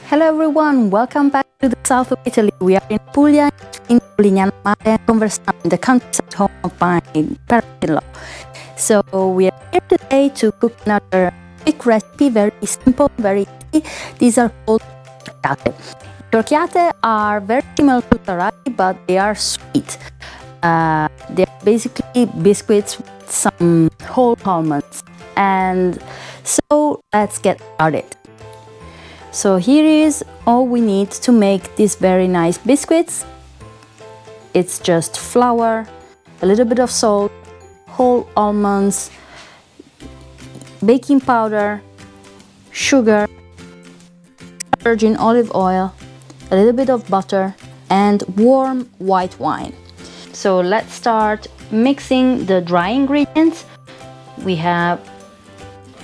Hello everyone, welcome back to the south of Italy. We are in Apulian, in Polignano Mare, Conversano, in the countryside home of my parents-in-law. So we are here today to cook another quick recipe, very simple, very easy. These are called Intorchiate. Intorchiate are very similar to taralli, but they are sweet. They're basically biscuits with some whole almonds. And so let's get started. So here is all we need to make these very nice biscuits. It's just flour, a little bit of salt, whole almonds, baking powder, sugar, virgin olive oil, a little bit of butter, and warm white wine. So let's start mixing the dry ingredients. We have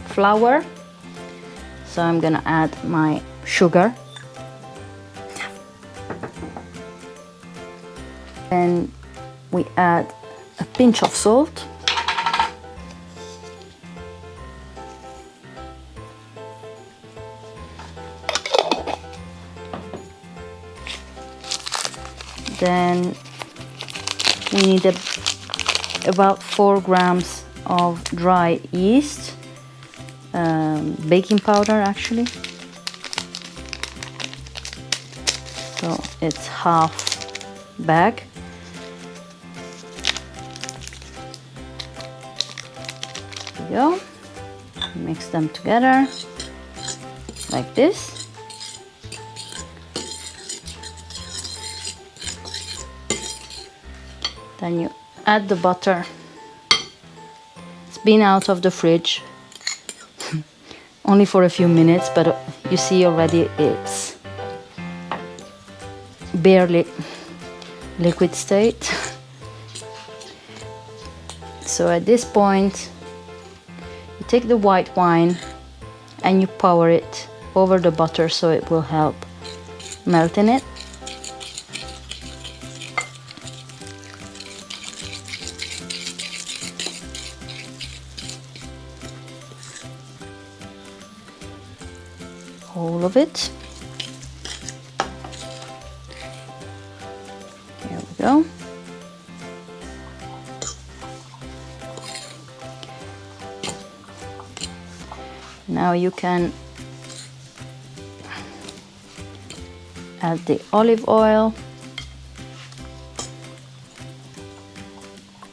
flour. So I'm gonna add my sugar. And we add a pinch of salt. Then we need about 4 grams of dry yeast. Baking powder actually, so it's half bag. There we go. Mix them together like this. Then you add the butter. It's been out of the fridge only for a few minutes, but you see already it's barely liquid state. So at this point you take the white wine and you pour it over the butter so it will help melt in it. All of it. There we go. Now you can add the olive oil.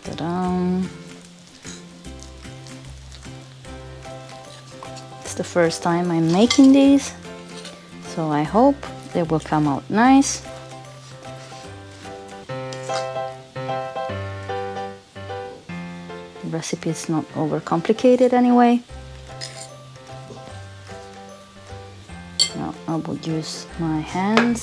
Ta-da! It's the first time I'm making these, so I hope they will come out nice. The recipe is not overcomplicated anyway. Now I would use my hands.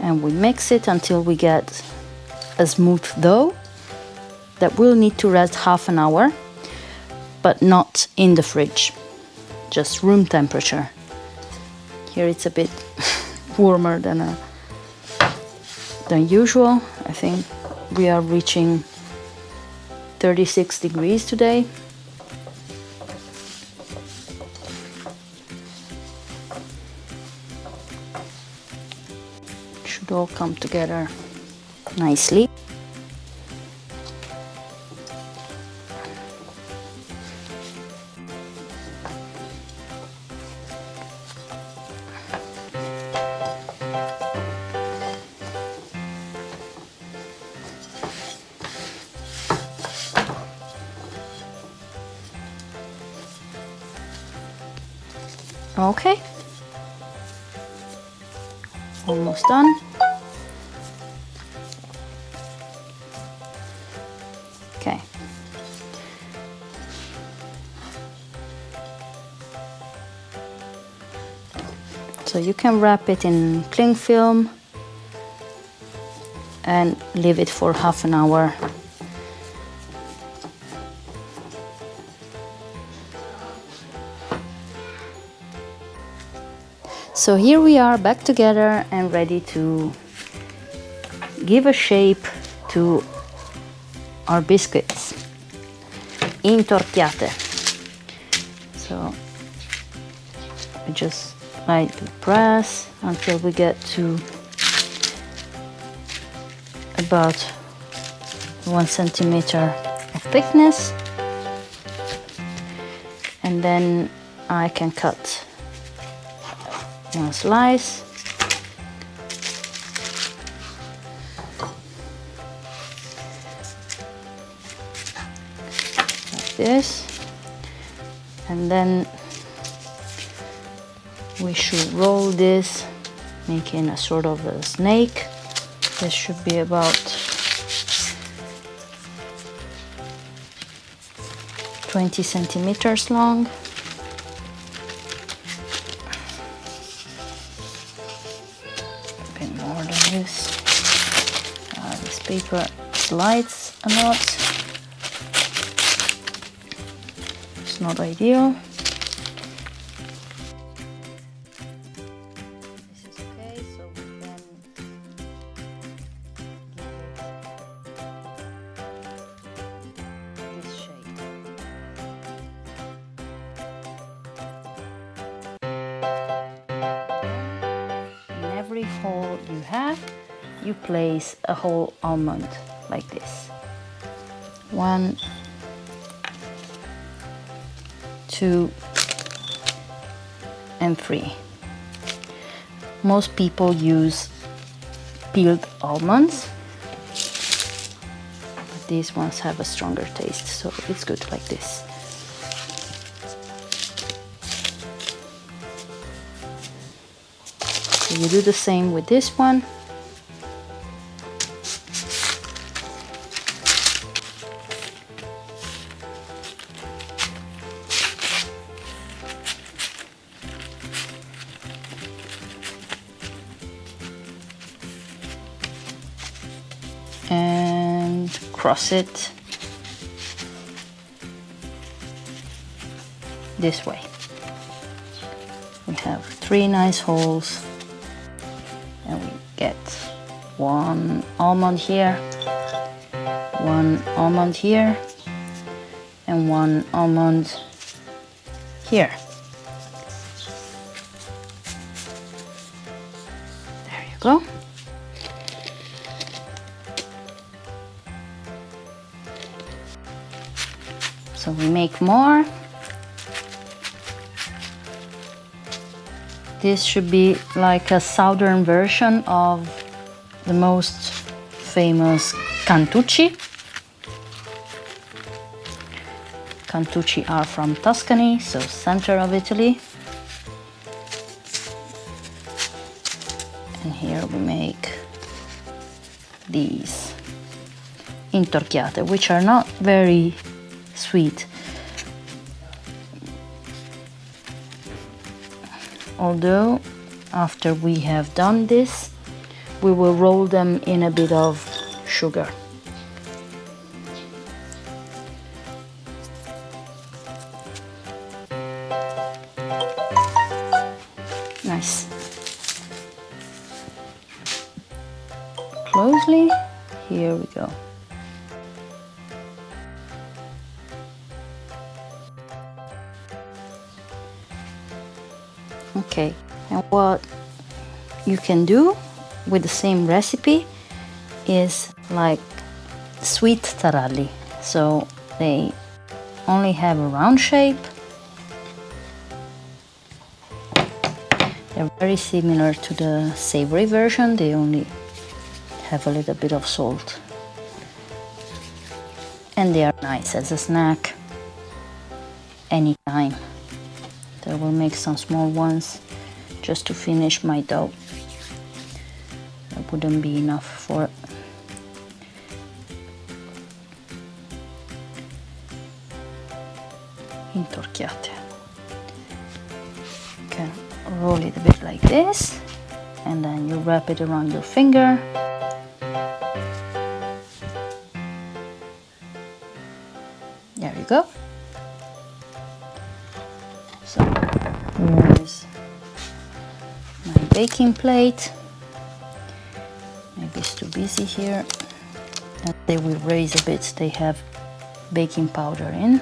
And we mix it until we get a smooth dough that will need to rest half an hour, but not in the fridge, just room temperature. Here it's a bit warmer than usual. I think we are reaching 36 degrees today. Should all come together nicely. Okay, almost done. Okay. So you can wrap it in cling film and leave it for half an hour. So here we are back together and ready to give a shape to our biscuits. Intorchiate. So we just lightly press until we get to about 1 centimeter of thickness, and then I can cut one slice. Like this, and then we should roll this, making a sort of a snake. This should be about 20 centimeters long. A bit more than this. This paper slides a lot. It's not ideal. This is okay, so we then give it this shape. In every hole you have, you place a whole almond like this. 1, 2, and 3. Most people use peeled almonds, but these ones have a stronger taste, so it's good like this. So you do the same with this one. And cross it this way. We have 3 nice holes, and we get 1 almond here, 1 almond here, and 1 almond here. There you go. So we make more. This should be like a southern version of the most famous Cantucci. Cantucci are from Tuscany, so center of Italy. And here we make these Intorchiate, which are not very sweet. Although after we have done this, we will roll them in a bit of sugar. Nice. Closely, here we go. Okay, and what you can do with the same recipe is like sweet taralli. So they only have a round shape. They're very similar to the savory version, they only have a little bit of salt. And they are nice as a snack anytime. I will make some small ones just to finish my dough. That wouldn't be enough for Intorchiate. You can roll it a bit like this, and then you wrap it around your finger. There you go. So here is my baking plate. Maybe is too busy here. And they will raise a bit. They have baking powder in.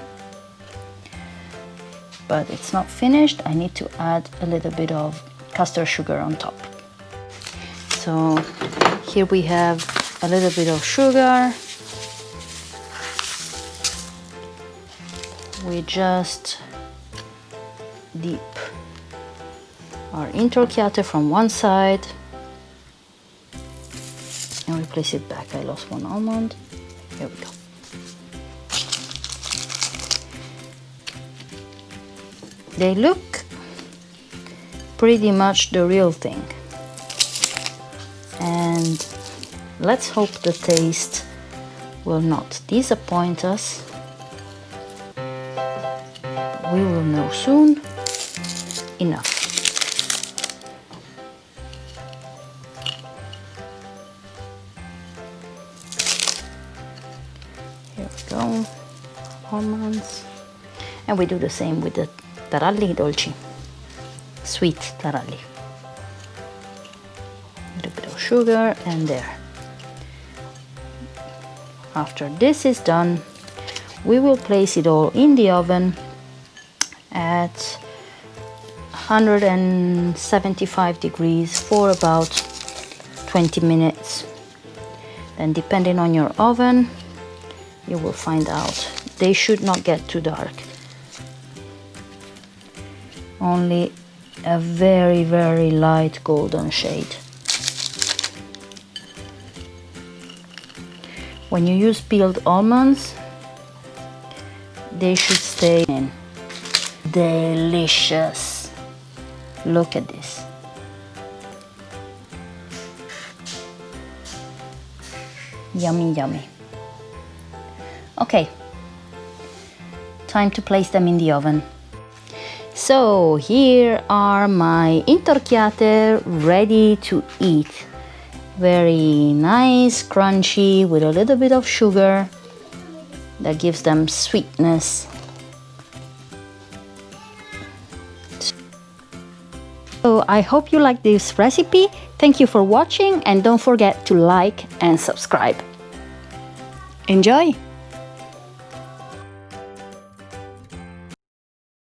But it's not finished. I need to add a little bit of custard sugar on top. So here we have a little bit of sugar. We just dip our Intorchiate from one side and we place it back. I lost one almond. Here we go. They look pretty much the real thing. And let's hope the taste will not disappoint us. We will know soon enough. Here we go, almonds. And we do the same with the taralli dolci, sweet taralli. A little bit of sugar and there. After this is done, we will place it all in the oven at 175 degrees for about 20 minutes. Then depending on your oven, you will find out. They should not get too dark. Only a very, very light golden shade. When you use peeled almonds, they should stay in. Delicious. Look at this. Yummy, yummy. Okay, time to place them in the oven. So here are my Intorchiate ready to eat. Very nice, crunchy, with a little bit of sugar that gives them sweetness. So I hope you like this recipe. Thank you for watching and don't forget to like and subscribe. Enjoy!